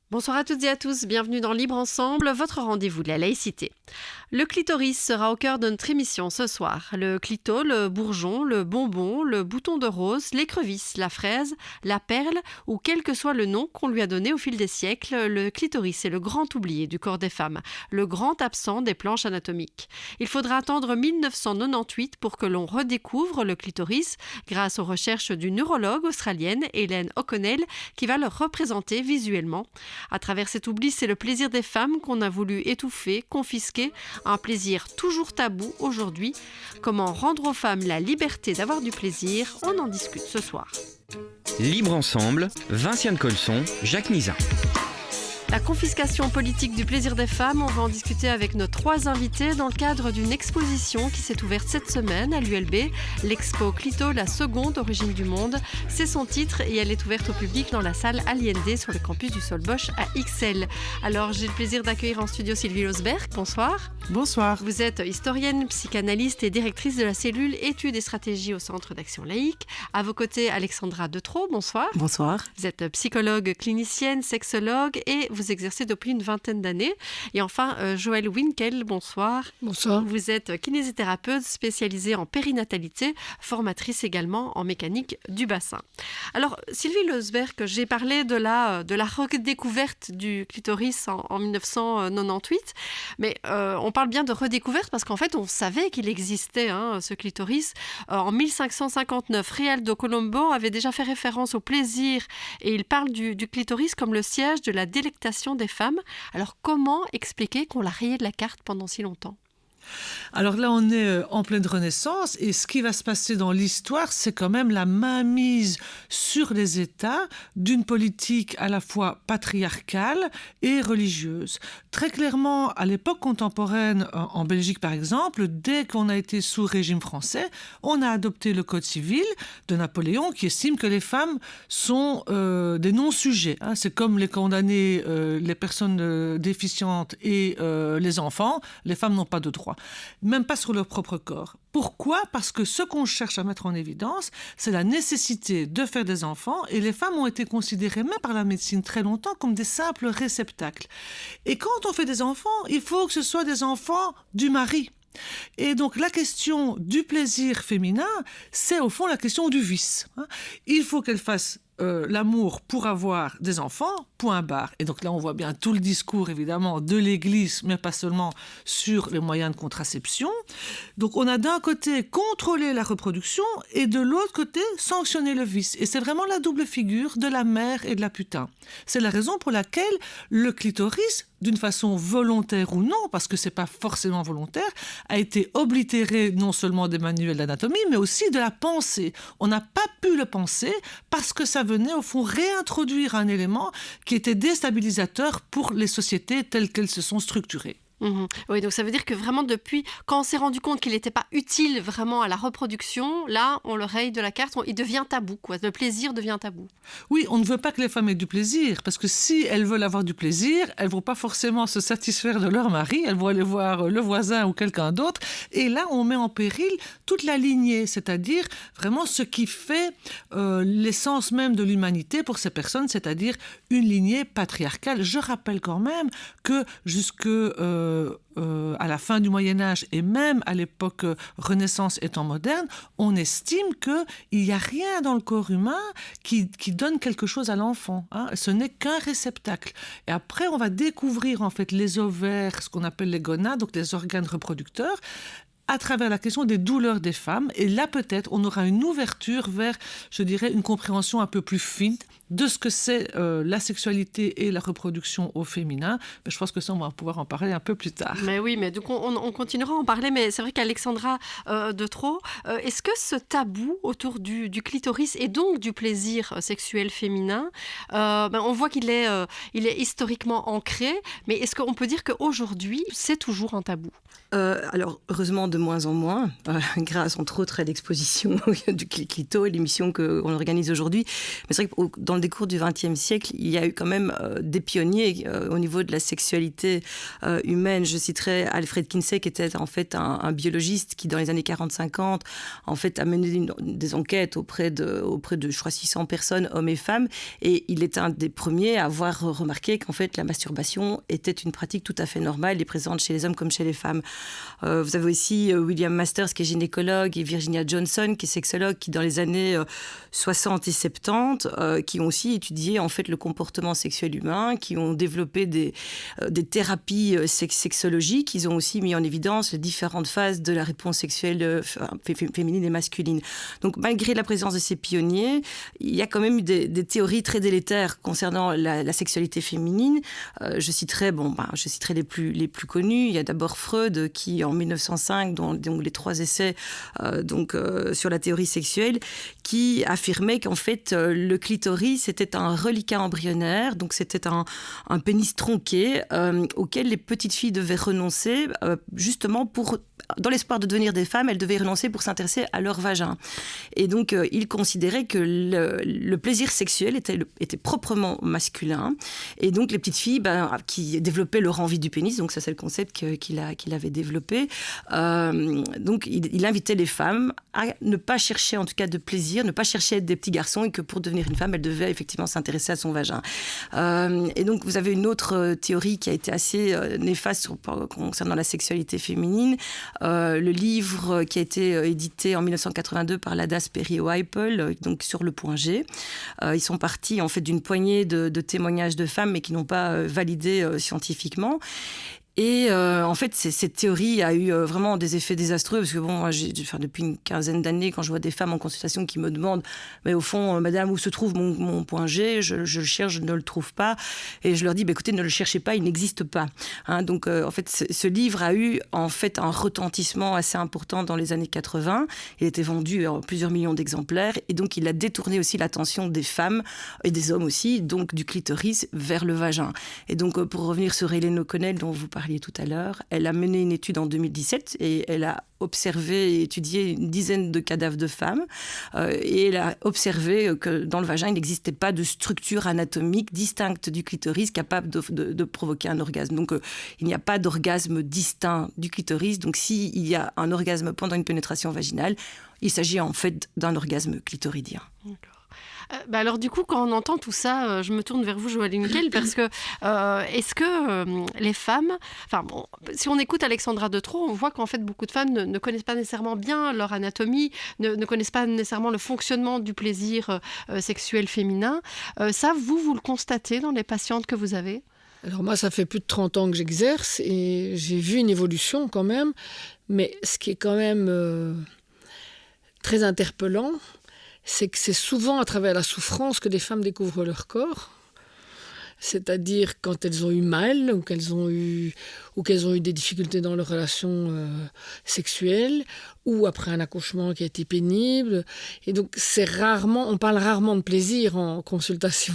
Bonsoir à toutes et à tous, bienvenue dans Libre Ensemble, votre rendez-vous de la laïcité. Le clitoris sera au cœur de notre émission ce soir. Le clito, le bourgeon, le bonbon, le bouton de rose, l'écrevisse, la fraise, la perle ou quel que soit le nom qu'on lui a donné au fil des siècles, le clitoris est le grand oublié du corps des femmes, le grand absent des planches anatomiques. Il faudra attendre 1998 pour que l'on redécouvre le clitoris grâce aux recherches d'une neurologue australienne, Hélène O'Connell, qui va le représenter visuellement. À travers cet oubli, c'est le plaisir des femmes qu'on a voulu étouffer, confisquer, un plaisir toujours tabou aujourd'hui. Comment rendre aux femmes la liberté d'avoir du plaisir? On en discute ce soir. Libre Ensemble, Vinciane Colson, Jacques Nizan. La confiscation politique du plaisir des femmes, on va en discuter avec nos trois invités dans le cadre d'une exposition qui s'est ouverte cette semaine à l'ULB, l'expo Clito, la seconde origine du monde. C'est son titre et elle est ouverte au public dans la salle Allende sur le campus du Solbosch à Ixelles. Alors j'ai le plaisir d'accueillir en studio Sylvie Losberg, bonsoir. Bonsoir. Vous êtes historienne, psychanalyste et directrice de la cellule études et stratégies au Centre d'action laïque. À vos côtés, Alexandra Detro, bonsoir. Bonsoir. Vous êtes psychologue clinicienne, sexologue et vous exercez depuis une vingtaine d'années. Et enfin, Joëlle Winkel, bonsoir. Bonsoir. Vous êtes kinésithérapeute spécialisée en périnatalité, formatrice également en mécanique du bassin. Alors, Sylvie Losberg, j'ai parlé de la redécouverte du clitoris en 1998, mais on parle bien de redécouverte parce qu'en fait, on savait qu'il existait, ce clitoris. En 1559, Rialdo Colombo avait déjà fait référence au plaisir et il parle du clitoris comme le siège de la délectation des femmes. Alors, comment expliquer qu'on l'a rayé de la carte pendant si longtemps ? Alors là, on est en pleine Renaissance et ce qui va se passer dans l'histoire, c'est quand même la mainmise sur les États d'une politique à la fois patriarcale et religieuse. Très clairement, à l'époque contemporaine, en Belgique par exemple, dès qu'on a été sous régime français, on a adopté le Code civil de Napoléon qui estime que les femmes sont des non-sujets. C'est comme les condamnés, les personnes déficientes et les enfants, les femmes n'ont pas de droit. Même pas sur leur propre corps. Pourquoi ? Parce que ce qu'on cherche à mettre en évidence, c'est la nécessité de faire des enfants et les femmes ont été considérées, même par la médecine très longtemps, comme des simples réceptacles. Et quand on fait des enfants, il faut que ce soit des enfants du mari. Et donc la question du plaisir féminin, c'est au fond la question du vice. Il faut qu'elle fasse l'amour pour avoir des enfants, point barre. Et donc là, on voit bien tout le discours, évidemment, de l'Église, mais pas seulement sur les moyens de contraception. Donc on a d'un côté contrôlé la reproduction et de l'autre côté sanctionné le vice. Et c'est vraiment la double figure de la mère et de la putain. C'est la raison pour laquelle le clitoris, d'une façon volontaire ou non, parce que c'est pas forcément volontaire, a été oblitéré non seulement des manuels d'anatomie, mais aussi de la pensée. On n'a pas pu le penser parce que ça venait au fond réintroduire un élément qui était déstabilisateur pour les sociétés telles qu'elles se sont structurées. Oui, donc ça veut dire que vraiment depuis, quand on s'est rendu compte qu'il n'était pas utile vraiment à la reproduction, là, on le raye de la carte, il devient tabou, quoi. Le plaisir devient tabou. Oui, on ne veut pas que les femmes aient du plaisir, parce que si elles veulent avoir du plaisir, elles ne vont pas forcément se satisfaire de leur mari, elles vont aller voir le voisin ou quelqu'un d'autre, et là, on met en péril toute la lignée, c'est-à-dire vraiment ce qui fait l'essence même de l'humanité pour ces personnes, c'est-à-dire une lignée patriarcale. Je rappelle quand même que jusque à la fin du Moyen-Âge et même à l'époque Renaissance étant moderne, on estime qu'il n'y a rien dans le corps humain qui donne quelque chose à l'enfant. Ce n'est qu'un réceptacle. Et après, on va découvrir en fait les ovaires, ce qu'on appelle les gonades, donc les organes reproducteurs, à travers la question des douleurs des femmes. Et là, peut-être, on aura une ouverture vers, je dirais, une compréhension un peu plus fine de ce que c'est la sexualité et la reproduction au féminin. Mais je pense que ça, on va pouvoir en parler un peu plus tard. Mais oui, mais donc on continuera à en parler. Mais c'est vrai qu'Alexandra Detro, est-ce que ce tabou autour du clitoris et donc du plaisir sexuel féminin, on voit qu'il est historiquement ancré, mais est-ce qu'on peut dire qu'aujourd'hui, c'est toujours un tabou ? Alors, heureusement, de moins en moins, grâce entre autres à l'exposition du Clito et l'émission qu'on organise aujourd'hui. Mais c'est vrai que dans le décours du XXe siècle, il y a eu quand même des pionniers au niveau de la sexualité humaine. Je citerai Alfred Kinsey, qui était en fait un biologiste qui, dans les années 40-50, en fait, a mené des enquêtes auprès de, je crois, 600 personnes, hommes et femmes. Et il est un des premiers à avoir remarqué qu'en fait, la masturbation était une pratique tout à fait normale et présente chez les hommes comme chez les femmes. Vous avez aussi William Masters, qui est gynécologue, et Virginia Johnson, qui est sexologue, qui, dans les années 60 et 70, qui ont aussi étudié en fait le comportement sexuel humain, qui ont développé des thérapies sexologiques. Ils ont aussi mis en évidence les différentes phases de la réponse sexuelle féminine et masculine. Donc, malgré la présence de ces pionniers, il y a quand même eu des théories très délétères concernant la sexualité féminine. Je citerai les plus connus. Il y a d'abord Freud, qui en 1905, dont les 3 essais sur la théorie sexuelle, qui affirmait qu'en fait le clitoris c'était un reliquat embryonnaire, donc c'était un pénis tronqué auquel les petites filles devaient renoncer justement dans l'espoir de devenir des femmes, elles devaient renoncer pour s'intéresser à leur vagin. Et donc, il considérait que le plaisir sexuel était proprement masculin. Et donc, les petites filles qui développaient leur envie du pénis, donc ça c'est le concept qu'il avait développé, donc il invitait les femmes à ne pas chercher en tout cas de plaisir, ne pas chercher à être des petits garçons, et que pour devenir une femme, elle devait effectivement s'intéresser à son vagin. Et donc, vous avez une autre théorie qui a été assez néfaste concernant la sexualité féminine. Le livre qui a été édité en 1982 par Ladas Perry-Whipple, donc sur le point G. Ils sont partis en fait d'une poignée de témoignages de femmes, mais qui n'ont pas validé scientifiquement. Et en fait, cette théorie a eu vraiment des effets désastreux, parce que moi, depuis une quinzaine d'années, quand je vois des femmes en consultation qui me demandent « Mais au fond, madame, où se trouve mon point G ? Je le cherche, je ne le trouve pas. » Et je leur dis « Écoutez, ne le cherchez pas, il n'existe pas. » Donc, en fait, ce livre a eu en fait un retentissement assez important dans les années 80. Il a été vendu en plusieurs millions d'exemplaires, et donc il a détourné aussi l'attention des femmes, et des hommes aussi, donc du clitoris vers le vagin. Et donc, pour revenir sur Hélène O'Connell, dont vous parliez tout à l'heure, elle a mené une étude en 2017 et elle a observé et étudié une dizaine de cadavres de femmes et elle a observé que dans le vagin, il n'existait pas de structure anatomique distincte du clitoris capable de provoquer un orgasme. Donc, il n'y a pas d'orgasme distinct du clitoris. Donc, s'il y a un orgasme pendant une pénétration vaginale, il s'agit en fait d'un orgasme clitoridien. D'accord. Alors du coup, quand on entend tout ça, je me tourne vers vous, Joëlle Hunkel, parce que est-ce que les femmes... si on écoute Alexandra De Traux, on voit qu'en fait beaucoup de femmes ne connaissent pas nécessairement bien leur anatomie, ne connaissent pas nécessairement le fonctionnement du plaisir sexuel féminin. Ça, vous le constatez dans les patientes que vous avez ? Alors moi, ça fait plus de 30 ans que j'exerce et j'ai vu une évolution quand même. Mais ce qui est quand même très interpellant, c'est que c'est souvent à travers la souffrance que les femmes découvrent leur corps. C'est-à-dire quand elles ont eu mal ou qu'elles ont eu des difficultés dans leurs relations sexuelles ou après un accouchement qui a été pénible. Et donc on parle rarement de plaisir en consultation.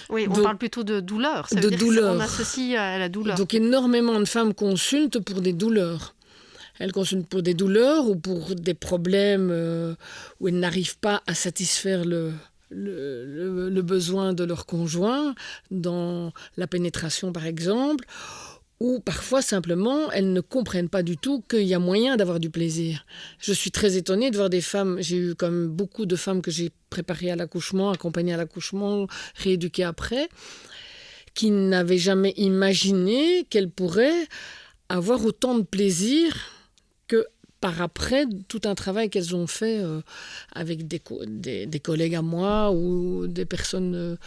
Oui, on parle plutôt de douleur. Ça veut dire qu'on associe à la douleur. Donc énormément de femmes consultent pour des douleurs. Elles consultent pour des douleurs ou pour des problèmes où elles n'arrivent pas à satisfaire le besoin de leur conjoint, dans la pénétration par exemple, ou parfois simplement elles ne comprennent pas du tout qu'il y a moyen d'avoir du plaisir. Je suis très étonnée de voir des femmes, j'ai eu quand même beaucoup de femmes que j'ai préparées à l'accouchement, accompagnées à l'accouchement, rééduquées après, qui n'avaient jamais imaginé qu'elles pourraient avoir autant de plaisir que par après tout un travail qu'elles ont fait avec des collègues à moi ou des personnes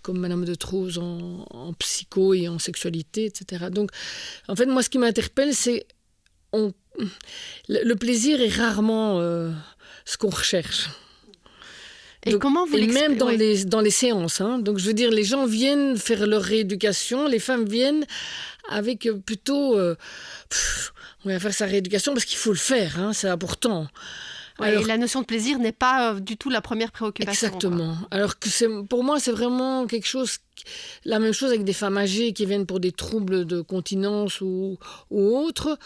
comme Madame de Traux en psycho et en sexualité, etc. Donc, en fait, moi, ce qui m'interpelle, c'est le plaisir est rarement ce qu'on recherche. Et donc, comment vous même dans les séances. Donc, je veux dire, les gens viennent faire leur rééducation, les femmes viennent avec plutôt... on va faire sa rééducation parce qu'il faut le faire, c'est important. Alors, et la notion de plaisir n'est pas du tout la première préoccupation. Exactement. Alors que pour moi, c'est vraiment quelque chose... La même chose avec des femmes âgées qui viennent pour des troubles de continence ou autres.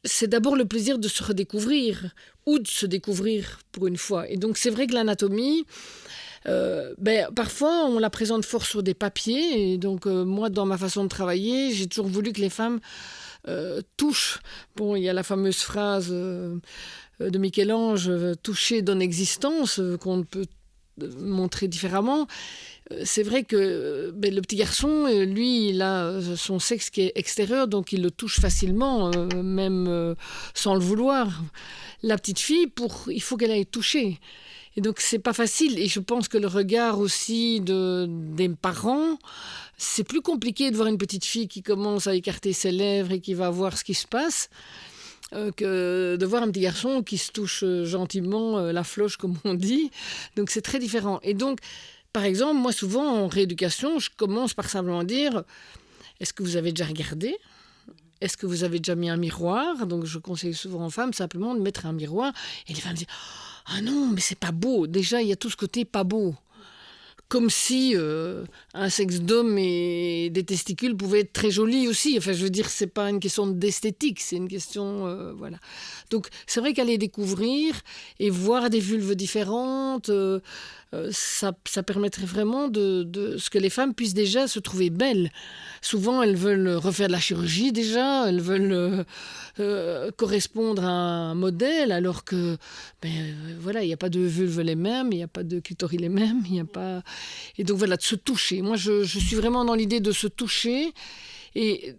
C'est d'abord le plaisir de se redécouvrir ou de se découvrir pour une fois. Et donc, c'est vrai que l'anatomie... Parfois, on la présente fort sur des papiers. Et donc, moi, dans ma façon de travailler, j'ai toujours voulu que les femmes touchent. Bon, il y a la fameuse phrase de Michel-Ange, toucher donne existence, qu'on ne peut montrer différemment. C'est vrai que le petit garçon, lui, il a son sexe qui est extérieur, donc il le touche facilement, même sans le vouloir. La petite fille, il faut qu'elle aille toucher. Et donc, c'est pas facile. Et je pense que le regard aussi des parents, c'est plus compliqué de voir une petite fille qui commence à écarter ses lèvres et qui va voir ce qui se passe, que de voir un petit garçon qui se touche gentiment la floche, comme on dit. Donc, c'est très différent. Et donc, par exemple, moi, souvent, en rééducation, je commence par simplement dire « Est-ce que vous avez déjà regardé ? Est-ce que vous avez déjà mis un miroir ?» Donc, je conseille souvent aux femmes simplement de mettre un miroir. Et les femmes disent « Ah non, mais c'est pas beau. » Déjà, il y a tout ce côté pas beau. Comme si un sexe d'homme et des testicules pouvait être très joli aussi. Enfin, je veux dire, c'est pas une question d'esthétique, c'est une question... voilà. Donc, c'est vrai qu'aller découvrir et voir des vulves différentes, ça permettrait vraiment de ce que les femmes puissent déjà se trouver belles. Souvent, elles veulent refaire de la chirurgie déjà, elles veulent correspondre à un modèle, alors que, voilà, il n'y a pas de vulves les mêmes, il n'y a pas de clitoris les mêmes, il n'y a pas... Et donc voilà, de se toucher. Moi, je suis vraiment dans l'idée de se toucher. Et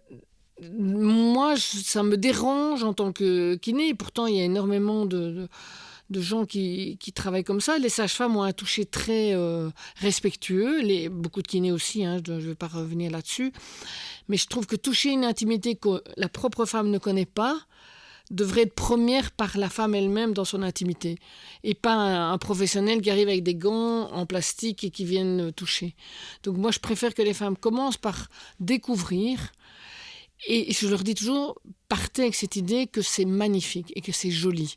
moi, ça me dérange en tant que kiné. Pourtant, il y a énormément de gens qui travaillent comme ça. Les sages-femmes ont un toucher très respectueux. Beaucoup de kinés aussi, je ne vais pas revenir là-dessus. Mais je trouve que toucher une intimité que la propre femme ne connaît pas devrait être première par la femme elle-même dans son intimité, et pas un professionnel qui arrive avec des gants en plastique et qui viennent toucher. Donc moi, je préfère que les femmes commencent par découvrir, et je leur dis toujours, partez avec cette idée que c'est magnifique et que c'est joli.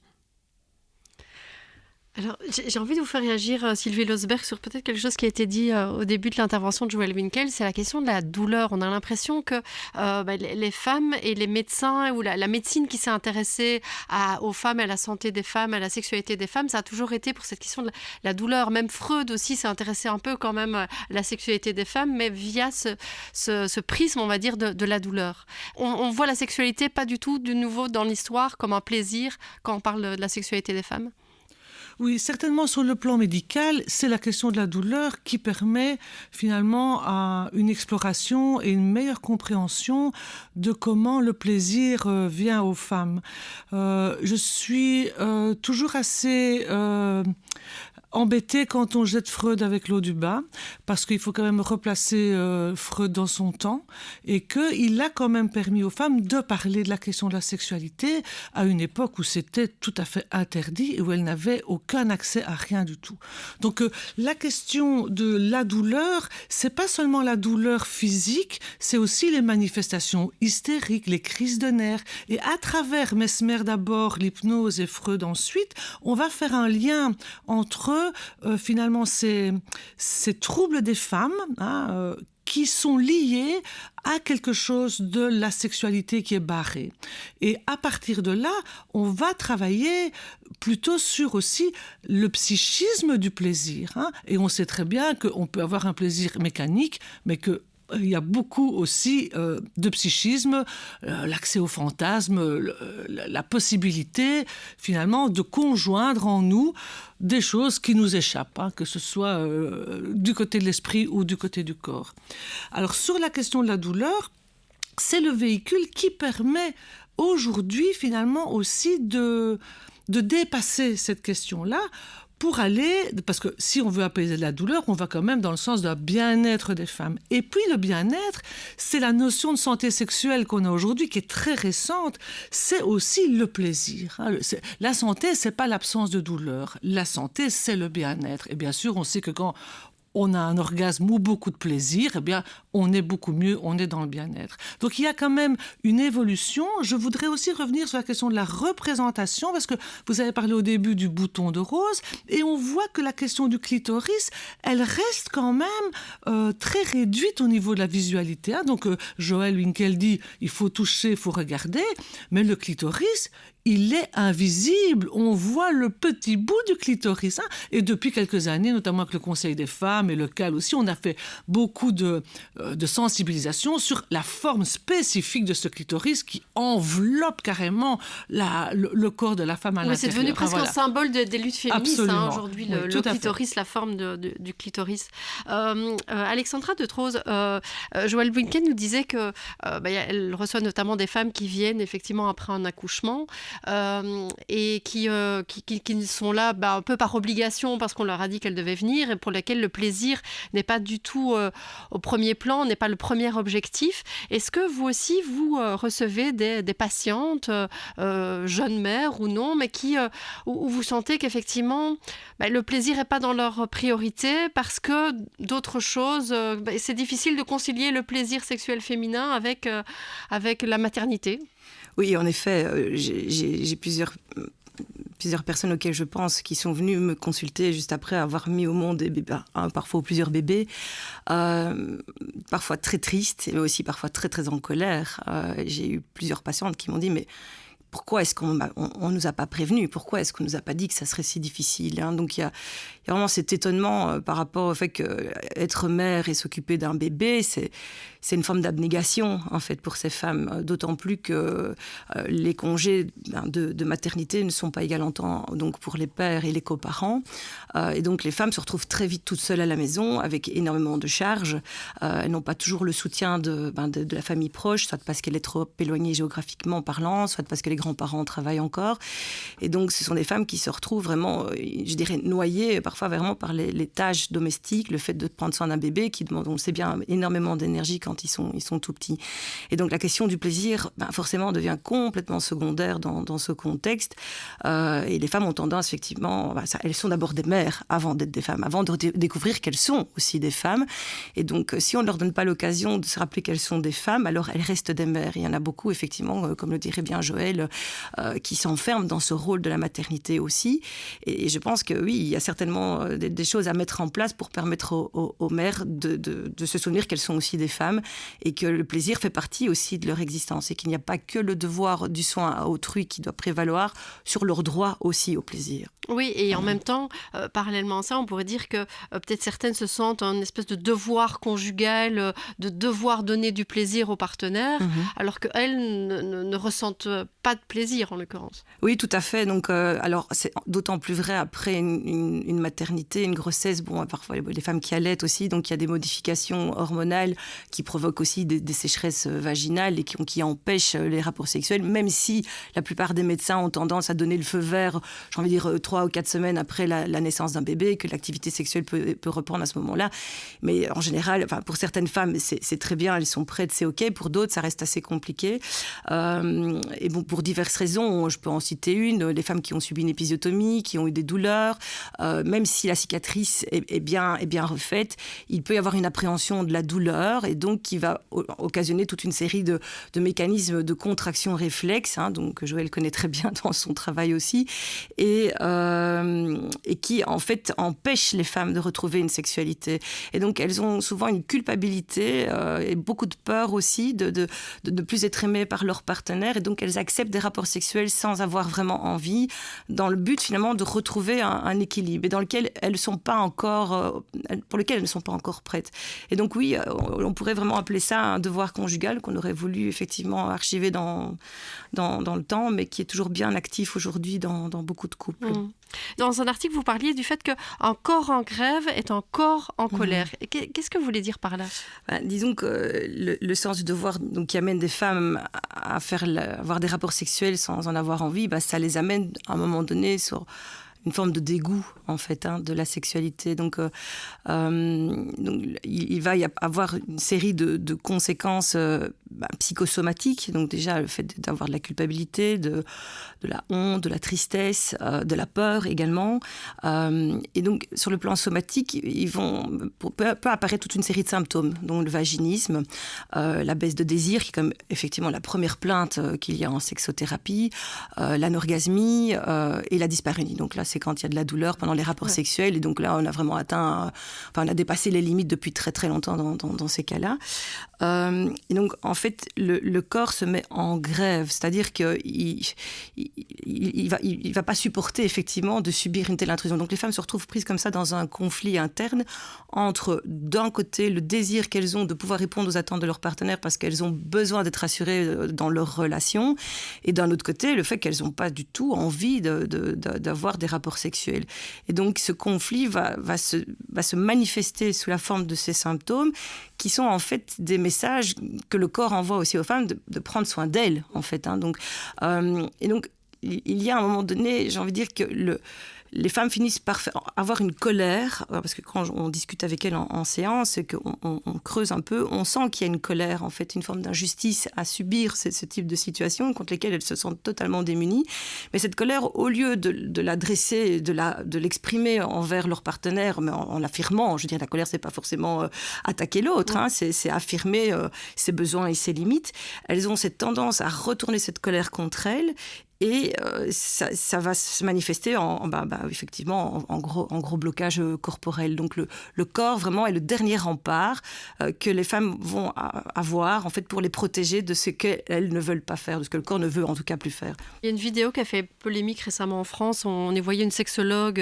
Alors, j'ai envie de vous faire réagir, Sylvie Losberg, sur peut-être quelque chose qui a été dit au début de l'intervention de Joël Winkel, c'est la question de la douleur. On a l'impression que les femmes et les médecins, ou la médecine qui s'est intéressée aux femmes, à la santé des femmes, à la sexualité des femmes, ça a toujours été pour cette question de la douleur. Même Freud aussi s'est intéressé un peu quand même à la sexualité des femmes, mais via ce prisme, on va dire, de la douleur. On voit la sexualité pas du tout, de nouveau, dans l'histoire, comme un plaisir quand on parle de la sexualité des femmes. Oui, certainement sur le plan médical, c'est la question de la douleur qui permet finalement une exploration et une meilleure compréhension de comment le plaisir vient aux femmes. Je suis toujours assez embêtée quand on jette Freud avec l'eau du bain, parce qu'il faut quand même replacer Freud dans son temps, et qu'il a quand même permis aux femmes de parler de la question de la sexualité à une époque où c'était tout à fait interdit et où elles n'avaient aucun accès à rien du tout. Donc la question de la douleur, c'est pas seulement la douleur physique, c'est aussi les manifestations hystériques, les crises de nerfs. Et à travers Mesmer d'abord, l'hypnose et Freud ensuite, on va faire un lien entre finalement ces troubles des femmes qui sont liés à quelque chose de la sexualité qui est barrée. Et à partir de là, on va travailler plutôt sur aussi le psychisme du plaisir. Et on sait très bien qu'on peut avoir un plaisir mécanique, mais que il y a beaucoup aussi de psychisme, l'accès au fantasme, la possibilité finalement de conjoindre en nous des choses qui nous échappent, que ce soit du côté de l'esprit ou du côté du corps. Alors sur la question de la douleur, c'est le véhicule qui permet aujourd'hui finalement aussi de dépasser cette question-là, pour aller, parce que si on veut apaiser la douleur, on va quand même dans le sens d'un bien-être des femmes. Et puis le bien-être, c'est la notion de santé sexuelle qu'on a aujourd'hui, qui est très récente, c'est aussi le plaisir. La santé, c'est pas l'absence de douleur. La santé, c'est le bien-être. Et bien sûr, on sait que quand on a un orgasme ou beaucoup de plaisir, eh bien, on est beaucoup mieux, on est dans le bien-être. Donc, il y a quand même une évolution. Je voudrais aussi revenir sur la question de la représentation, parce que vous avez parlé au début du bouton de rose, et on voit que la question du clitoris, elle reste quand même très réduite au niveau de la visualité. Hein. Donc, Joël Winkel dit, il faut toucher, il faut regarder, mais le clitoris, il est invisible. On voit le petit bout du clitoris. Hein. Et depuis quelques années, notamment avec le Conseil des femmes et le CAL aussi, on a fait beaucoup de sensibilisation sur la forme spécifique de ce clitoris qui enveloppe carrément le corps de la femme à l'intérieur. C'est devenu presque un symbole des luttes féministes aujourd'hui, oui, le clitoris, la forme du clitoris. Alexandra de Troost, Joël Winkel nous disait qu'elle reçoit notamment des femmes qui viennent effectivement après un accouchement et qui sont là un peu par obligation parce qu'on leur a dit qu'elles devaient venir et pour lesquelles le plaisir n'est pas du tout au premier plan, n'est pas le premier objectif. Est-ce que vous aussi, vous recevez des patientes, jeunes mères ou non, mais où vous sentez qu'effectivement le plaisir n'est pas dans leur priorité parce que d'autres choses, c'est difficile de concilier le plaisir sexuel féminin avec la maternité? Oui, en effet, j'ai plusieurs personnes auxquelles je pense qui sont venues me consulter juste après avoir mis au monde des bébés, parfois plusieurs bébés, parfois très tristes, mais aussi parfois très très en colère. J'ai eu plusieurs patientes qui m'ont dit mais pourquoi est-ce qu'on ne nous a pas prévenus? Pourquoi est-ce qu'on ne nous a pas dit que ça serait si difficile, hein? Donc il y a vraiment cet étonnement par rapport au fait qu'être mère et s'occuper d'un bébé, c'est une forme d'abnégation en fait pour ces femmes, d'autant plus que les congés de maternité ne sont pas égaux en temps donc pour les pères et les coparents, et donc les femmes se retrouvent très vite toutes seules à la maison avec énormément de charges. Elles n'ont pas toujours le soutien de la famille proche, soit parce qu'elle est trop éloignée géographiquement parlant, soit parce que les grands-parents travaillent encore, et donc ce sont des femmes qui se retrouvent vraiment, je dirais, noyées parfois vraiment par les tâches domestiques, le fait de prendre soin d'un bébé qui demande, on le sait bien, énormément d'énergie quand ils sont tout petits. Et donc la question du plaisir, forcément, devient complètement secondaire dans ce contexte. Et les femmes ont tendance, effectivement, elles sont d'abord des mères avant d'être des femmes, avant de découvrir qu'elles sont aussi des femmes. Et donc, si on ne leur donne pas l'occasion de se rappeler qu'elles sont des femmes, alors elles restent des mères. Il y en a beaucoup, effectivement, comme le dirait bien Joël, qui s'enferment dans ce rôle de la maternité aussi. Et je pense que oui, il y a certainement des choses à mettre en place pour permettre aux mères de se souvenir qu'elles sont aussi des femmes et que le plaisir fait partie aussi de leur existence et qu'il n'y a pas que le devoir du soin à autrui qui doit prévaloir sur leur droit aussi au plaisir. Oui, et en même temps, parallèlement à ça, on pourrait dire que peut-être certaines se sentent un espèce de devoir conjugal, de devoir donner du plaisir au partenaire, alors qu'elles ne ressentent pas de plaisir en l'occurrence. Oui, tout à fait. Donc, alors c'est d'autant plus vrai après une maternité, une grossesse. Bon, parfois les femmes qui allaitent aussi, donc il y a des modifications hormonales qui provoquent aussi des sécheresses vaginales et qui empêchent les rapports sexuels, même si la plupart des médecins ont tendance à donner le feu vert, j'ai envie de dire 3 ou 4 semaines après la naissance d'un bébé, que l'activité sexuelle peut reprendre à ce moment-là. Mais en général, pour certaines femmes, c'est très bien, elles sont prêtes, c'est OK. Pour d'autres, ça reste assez compliqué. Et bon, pour diverses raisons, je peux en citer une, les femmes qui ont subi une épisiotomie, qui ont eu des douleurs, même si la cicatrice est bien refaite, il peut y avoir une appréhension de la douleur et donc qui va occasionner toute une série de mécanismes de contraction réflexe, hein, donc Joël connaît très bien dans son travail aussi, et qui en fait empêchent les femmes de retrouver une sexualité. Et donc elles ont souvent une culpabilité et beaucoup de peur aussi de ne plus être aimées par leur partenaire, et donc elles acceptent des rapports sexuels sans avoir vraiment envie, dans le but finalement de retrouver un équilibre et dans lequel elles sont pas encore, pour lequel elles ne sont pas encore prêtes. Et donc oui, on pourrait vraiment appeler ça un devoir conjugal qu'on aurait voulu effectivement archiver dans le temps, mais qui est toujours bien actif aujourd'hui dans beaucoup de couples. Dans un article, vous parliez du fait qu'un corps en grève est un corps en colère. Qu'est-ce que vous voulez dire par là? Disons que le sens du devoir donc, qui amène des femmes à avoir des rapports sexuels sans en avoir envie, ça les amène à un moment donné sur une forme de dégoût en fait de la sexualité. Donc il va y avoir une série de conséquences psychosomatique, donc déjà le fait d'avoir de la culpabilité, de la honte, de la tristesse, de la peur également. Et donc sur le plan somatique, peut apparaître toute une série de symptômes, dont le vaginisme, la baisse de désir, qui est comme effectivement la première plainte qu'il y a en sexothérapie, l'anorgasmie et la dyspareunie. Donc là, c'est quand il y a de la douleur pendant les rapports sexuels, et donc là, on a vraiment on a dépassé les limites depuis très très longtemps dans ces cas-là. Et donc, en fait, le corps se met en grève, c'est-à-dire qu'il va pas supporter effectivement de subir une telle intrusion. Donc, les femmes se retrouvent prises comme ça dans un conflit interne entre, d'un côté, le désir qu'elles ont de pouvoir répondre aux attentes de leur partenaire parce qu'elles ont besoin d'être rassurées dans leur relation, et d'un autre côté, le fait qu'elles n'ont pas du tout envie d'avoir des rapports sexuels. Et donc, ce conflit va se manifester sous la forme de ces symptômes qui sont en fait des messages que le corps envoie aussi aux femmes de prendre soin d'elles, en fait. Donc, et donc, il y a un moment donné, j'ai envie de dire que les femmes finissent par avoir une colère, parce que quand on discute avec elles en séance et qu'on creuse un peu, on sent qu'il y a une colère, en fait, une forme d'injustice à subir ce type de situation contre lesquelles elles se sentent totalement démunies. Mais cette colère, au lieu de l'adresser, de l'exprimer envers leur partenaire, mais en l'affirmant, je veux dire, la colère, c'est pas forcément attaquer l'autre, c'est affirmer ses besoins et ses limites. Elles ont cette tendance à retourner cette colère contre elles. Et ça va se manifester effectivement en gros blocage corporel. Donc le corps vraiment est le dernier rempart que les femmes vont avoir en fait pour les protéger de ce qu'elles ne veulent pas faire, de ce que le corps ne veut en tout cas plus faire. Il y a une vidéo qui a fait polémique récemment en France. On y voyait une sexologue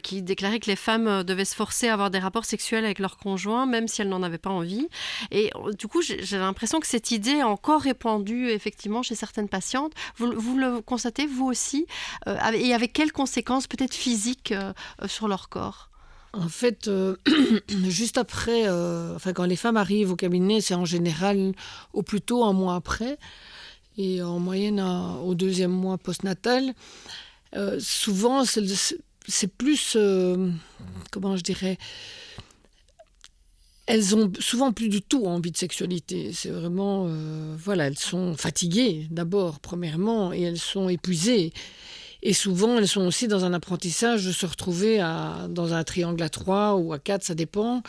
qui déclarait que les femmes devaient se forcer à avoir des rapports sexuels avec leur conjoint même si elles n'en avaient pas envie. Et du coup, j'ai l'impression que cette idée est encore répandue effectivement chez certaines patientes. Vous le constatez vous aussi, et avec quelles conséquences peut-être physiques sur leur corps? En fait, juste après, quand les femmes arrivent au cabinet, c'est en général au plus tôt un mois après, et en moyenne au 2e mois postnatal. Souvent, c'est plus, comment je dirais, elles ont souvent plus du tout envie de sexualité. C'est vraiment, elles sont fatiguées d'abord, premièrement, et elles sont épuisées. Et souvent, elles sont aussi dans un apprentissage de se retrouver dans un triangle à 3 ou à 4, ça dépend.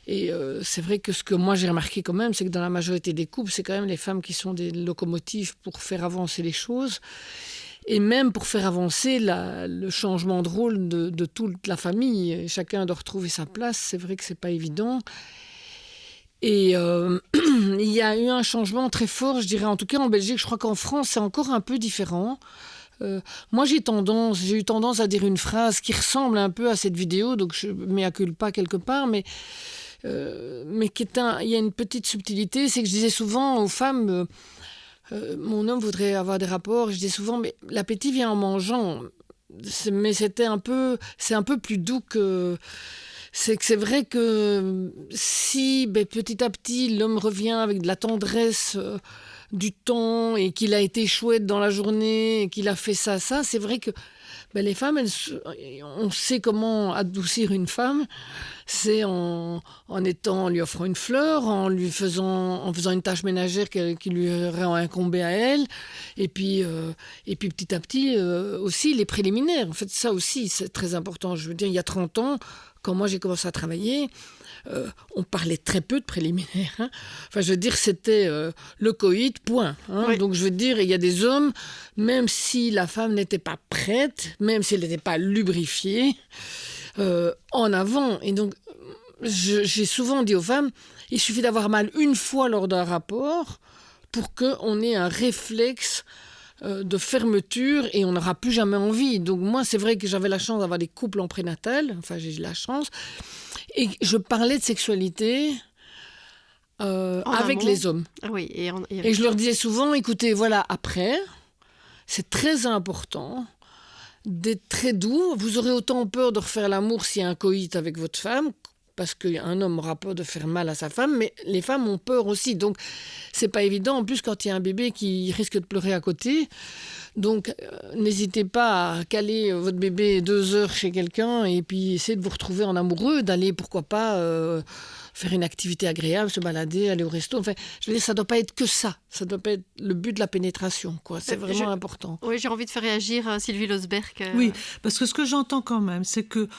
Et c'est vrai que ce que moi j'ai remarqué quand même, c'est que dans la majorité des couples, c'est quand même les femmes qui sont des locomotives pour faire avancer les choses. Et même pour faire avancer le changement de rôle de toute la famille. Chacun doit retrouver sa place, c'est vrai que c'est pas évident. Et il y a eu un changement très fort, je dirais, en tout cas en Belgique. Je crois qu'en France, c'est encore un peu différent. Moi, j'ai eu tendance à dire une phrase qui ressemble un peu à cette vidéo, donc je mea culpa quelque part, mais il y a une petite subtilité, c'est que je disais souvent aux femmes... mon homme voudrait avoir des rapports. Je dis souvent, mais l'appétit vient en mangeant. Mais c'est un peu plus doux que... C'est vrai que si petit à petit l'homme revient avec de la tendresse, du temps, et qu'il a été chouette dans la journée, et qu'il a fait ça, c'est vrai que les femmes, on sait comment adoucir une femme. C'est en lui offrant une fleur, en faisant une tâche ménagère qui lui aurait incombé à elle. Et puis petit à petit, aussi les préliminaires. En fait, ça aussi, c'est très important. Je veux dire, il y a 30 ans, quand moi j'ai commencé à travailler, on parlait très peu de préliminaires. Enfin, je veux dire, c'était le coït, point. Oui. Donc, je veux dire, il y a des hommes, même si la femme n'était pas prête, même si elle n'était pas lubrifiée, en avant. Et donc, j'ai souvent dit aux femmes, il suffit d'avoir mal une fois lors d'un rapport pour qu'on ait un réflexe de fermeture et on n'aura plus jamais envie. Donc moi, c'est vrai que j'avais la chance d'avoir des couples en prénatal, enfin j'ai eu la chance, et je parlais de sexualité avec les hommes. Oui, et je leur disais souvent, écoutez, voilà, après, c'est très important d'être très doux. Vous aurez autant peur de refaire l'amour s'il y a un coït avec votre femme, parce qu'un homme aura peur de faire mal à sa femme, mais les femmes ont peur aussi. Donc, c'est pas évident. En plus, quand il y a un bébé qui risque de pleurer à côté, donc n'hésitez pas à caler votre bébé 2 heures chez quelqu'un et puis essayer de vous retrouver en amoureux, d'aller, pourquoi pas, faire une activité agréable, se balader, aller au resto. Enfin, je veux dire, ça doit pas être que ça. Ça doit pas être le but de la pénétration, quoi. C'est vraiment important. Oui, j'ai envie de faire réagir Sylvie Losberg. Oui, parce que ce que j'entends quand même, c'est que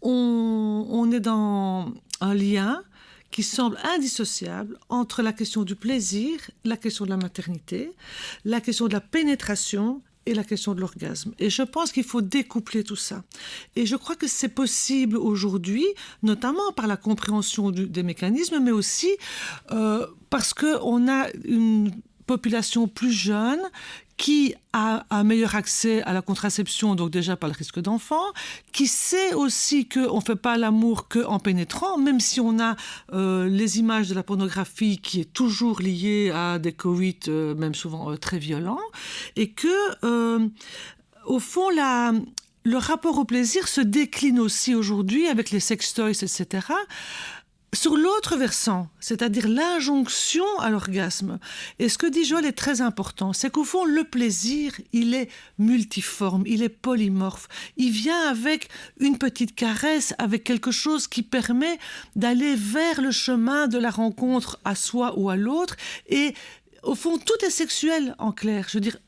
on est dans un lien qui semble indissociable entre la question du plaisir, la question de la maternité, la question de la pénétration et la question de l'orgasme. Et je pense qu'il faut découpler tout ça. Et je crois que c'est possible aujourd'hui, notamment par la compréhension des mécanismes, mais aussi parce qu'on a une population plus jeune qui a un meilleur accès à la contraception, donc déjà pas le risque d'enfant, qui sait aussi qu'on ne fait pas l'amour qu'en pénétrant, même si on a les images de la pornographie qui est toujours liée à des coïts, même souvent très violents, et que, au fond, le rapport au plaisir se décline aussi aujourd'hui avec les sextoys, etc., sur l'autre versant, c'est-à-dire l'injonction à l'orgasme. Et ce que dit Joël est très important, c'est qu'au fond, le plaisir, il est multiforme, il est polymorphe. Il vient avec une petite caresse, avec quelque chose qui permet d'aller vers le chemin de la rencontre à soi ou à l'autre. Et au fond, tout est sexuel, en clair. Je veux dire,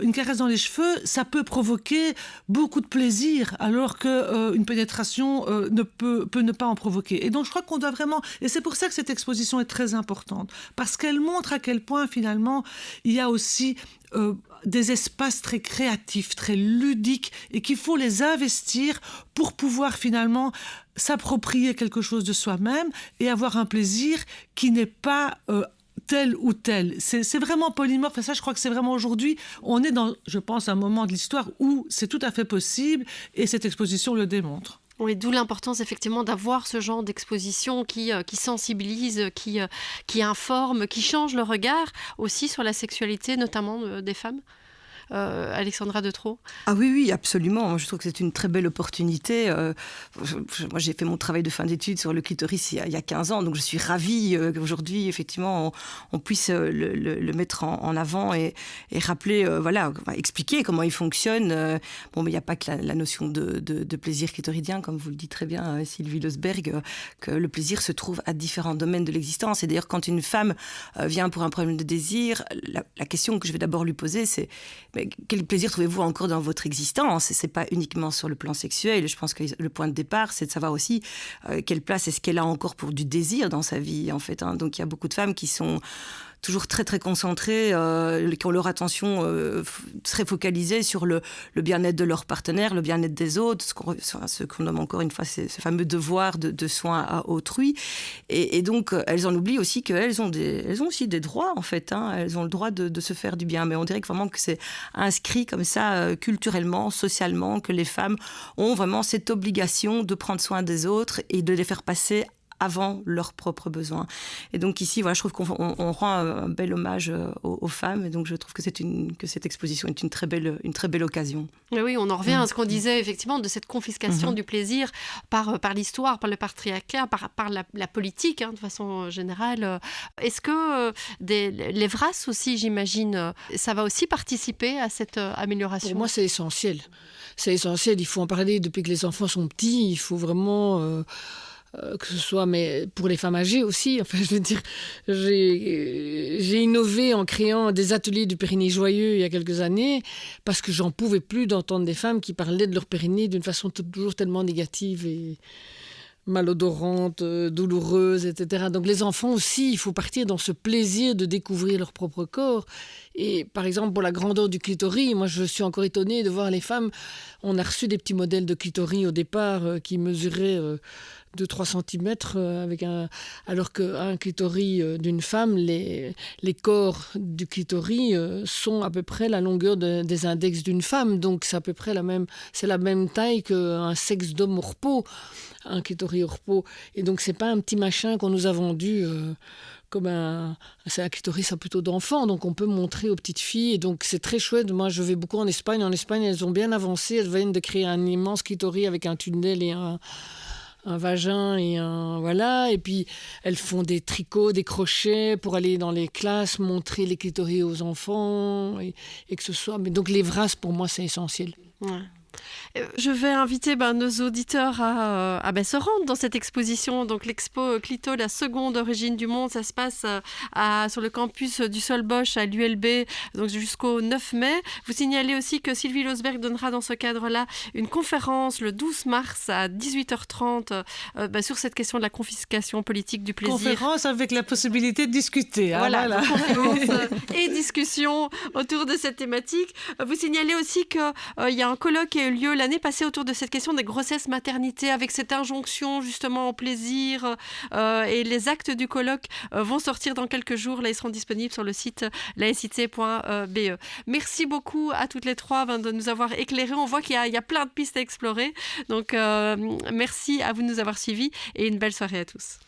une caresse dans les cheveux, ça peut provoquer beaucoup de plaisir, alors qu'une pénétration peut ne pas en provoquer. Et donc, je crois qu'on doit vraiment... Et c'est pour ça que cette exposition est très importante, parce qu'elle montre à quel point, finalement, il y a aussi des espaces très créatifs, très ludiques, et qu'il faut les investir pour pouvoir, finalement, s'approprier quelque chose de soi-même et avoir un plaisir qui n'est pas... tel ou tel. C'est vraiment polymorphe. Et ça, je crois que c'est vraiment aujourd'hui, on est dans, je pense, un moment de l'histoire où c'est tout à fait possible et cette exposition le démontre. Oui, d'où l'importance effectivement d'avoir ce genre d'exposition qui sensibilise, qui informe, qui change le regard aussi sur la sexualité, notamment des femmes. Alexandra Detro. Ah oui, absolument. Je trouve que c'est une très belle opportunité. Moi, j'ai fait mon travail de fin d'études sur le clitoris il y a 15 ans, donc je suis ravie qu'aujourd'hui, effectivement, on puisse le mettre en avant et rappeler, expliquer comment il fonctionne. Mais il n'y a pas que la notion de plaisir clitoridien, comme vous le dites très bien, Sylvie Losberg, que le plaisir se trouve à différents domaines de l'existence. Et d'ailleurs, quand une femme vient pour un problème de désir, la question que je vais d'abord lui poser, c'est quel plaisir trouvez-vous encore dans votre existence ? Et c'est pas uniquement sur le plan sexuel. Je pense que le point de départ, c'est de savoir aussi quelle place est-ce qu'elle a encore pour du désir dans sa vie, en fait. Donc il y a beaucoup de femmes qui sont toujours très très concentrées, qui ont leur attention très focalisée sur le bien-être de leur partenaire, le bien-être des autres, ce qu'on nomme encore une fois ce fameux devoir de soin à autrui. Et donc elles en oublient aussi qu'elles ont aussi des droits, en fait. Elles ont le droit de se faire du bien. Mais on dirait que vraiment que c'est inscrit comme ça culturellement, socialement, que les femmes ont vraiment cette obligation de prendre soin des autres et de les faire passer avant leurs propres besoins. Et donc ici, je trouve qu'on rend un bel hommage aux femmes. Et donc je trouve que cette exposition est une très belle occasion. Oui, on en revient à ce qu'on disait effectivement de cette confiscation du plaisir par l'histoire, par le patriarcat, par la politique, de façon générale. Est-ce que les VRAS aussi, j'imagine, ça va aussi participer à cette amélioration ? Pour moi, c'est essentiel. C'est essentiel. Il faut en parler depuis que les enfants sont petits. Il faut vraiment... que ce soit, mais pour les femmes âgées aussi. Enfin, je veux dire, j'ai innové en créant des ateliers du périnée joyeux il y a quelques années, parce que j'en pouvais plus d'entendre des femmes qui parlaient de leur périnée d'une façon toujours tellement négative et malodorante, douloureuse, etc. Donc les enfants aussi, il faut partir dans ce plaisir de découvrir leur propre corps. Et par exemple, pour la grandeur du clitoris, moi je suis encore étonnée de voir les femmes. On a reçu des petits modèles de clitoris au départ qui mesuraient 2-3 cm, alors qu'un clitoris d'une femme, les corps du clitoris sont à peu près la longueur des index d'une femme. Donc c'est à peu près c'est la même taille qu'un sexe d'homme au repos, un clitoris au repos. Et donc c'est pas un petit machin qu'on nous a vendu comme c'est un clitoris plutôt d'enfant, donc on peut montrer aux petites filles, et donc c'est très chouette. Moi je vais beaucoup en Espagne, elles ont bien avancé, elles viennent de créer un immense clitoris avec un tunnel et un vagin et un... Voilà. Et puis, elles font des tricots, des crochets pour aller dans les classes, montrer les clitoris aux enfants et que ce soit... Mais donc, les VRAS, pour moi, c'est essentiel. Ouais. Je vais inviter nos auditeurs à se rendre dans cette exposition. Donc l'expo Clito, la seconde origine du monde, ça se passe sur le campus du Solbosch à l'ULB, donc jusqu'au 9 mai. Vous signalez aussi que Sylvie Losberg donnera dans ce cadre-là une conférence le 12 mars à 18h30 sur cette question de la confiscation politique du plaisir. Conférence avec la possibilité de discuter. Voilà. Conférence et discussion autour de cette thématique. Vous signalez aussi qu'il y a un colloque qui a eu lieu l'année passée autour de cette question des grossesses maternité avec cette injonction justement au plaisir et les actes du colloque vont sortir dans quelques jours. Là, ils seront disponibles sur le site laicité.be. Merci beaucoup à toutes les trois de nous avoir éclairés. On voit qu'il y a plein de pistes à explorer. Donc, merci à vous de nous avoir suivis et une belle soirée à tous.